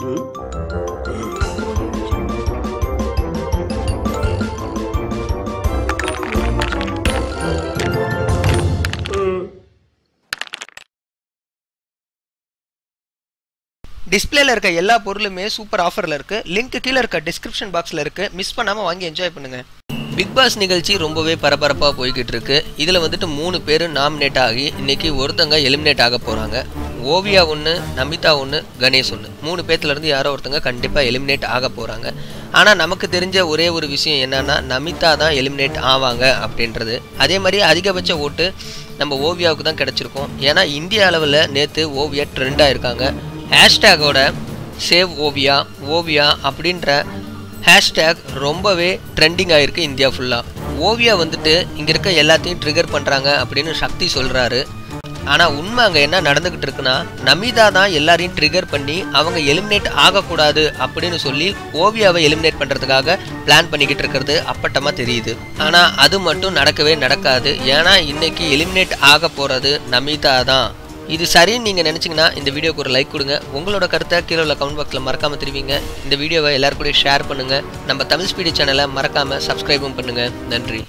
டிஸ்பிளேல இருக்க எல்லா பொருளுமே சூப்பர் ஆஃபர்ல இருக்கு. லிங்க் கீழ இருக்க டிஸ்கிரிப்ஷன் பாக்ஸ்ல இருக்கு. மிஸ் பண்ணாம வாங்கி என்ஜாய் பண்ணுங்க. பிக் பாஸ் நிகழ்ச்சி ரொம்பவே பரபரப்பாக போய்கிட்டு இருக்கு. இதில் வந்துட்டு 3 பேர் நாமினேட் ஆகி இன்னைக்கு ஒருத்தங்க எலிமினேட் ஆக போகிறாங்க. ஓவியா 1, நமிதா 1, கணேஷ் 1. 3 பேர்த்துலேருந்து யாரோ ஒருத்தங்க கண்டிப்பாக எலிமினேட் ஆக போகிறாங்க. ஆனால் நமக்கு தெரிஞ்ச ஒரே ஒரு விஷயம் என்னன்னா, நமிதா தான் எலிமினேட் ஆவாங்க அப்படின்றது. அதே மாதிரி அதிகபட்ச ஓட்டு நம்ம ஓவியாவுக்கு தான் கிடச்சிருக்கும். ஏன்னா இந்திய அளவில் நேற்று ஓவியா ட்ரெண்டாக இருக்காங்க. ஹேஷ்டேகோட சேவ் ஓவியா ஓவியா அப்படின்ற ஹேஷ்டேக் ரொம்பவே ட்ரெண்டிங் ஆகிருக்கு இந்தியா ஃபுல்லாக. ஓவியா வந்துட்டு இங்கே இருக்க எல்லாத்தையும் ட்ரிகர் பண்ணுறாங்க அப்படின்னு சக்தி சொல்கிறாரு. ஆனால் உண்மை அங்கே என்ன நடந்துக்கிட்டு இருக்குன்னா, நமிதா தான் எல்லாரையும் ட்ரிகர் பண்ணி அவங்க எலிமினேட் ஆகக்கூடாது அப்படின்னு சொல்லி ஓவியாவை எலிமினேட் பண்ணுறதுக்காக பிளான் பண்ணிக்கிட்டு இருக்கிறது அப்பட்டமாக தெரியுது. ஆனால் அது மட்டும் நடக்கவே நடக்காது. ஏன்னா இன்னைக்கு எலிமினேட் ஆக போகிறது நமிதா தான். இது சரின்னு நீங்கள் நினச்சிங்கன்னா இந்த வீடியோக்கு ஒரு லைக் கொடுங்க. உங்களோட கருத்தை கீழே உள்ள கமெண்ட் பாக்ஸில் மறக்காமல் தெரிவிங்க. இந்த வீடியோவை எல்லாருக்கூடயும் ஷேர் பண்ணுங்கள். நம்ம தமிழ் ஸ்பீடு சேனலை மறக்காமல் சப்ஸ்கிரைபும் பண்ணுங்கள். நன்றி.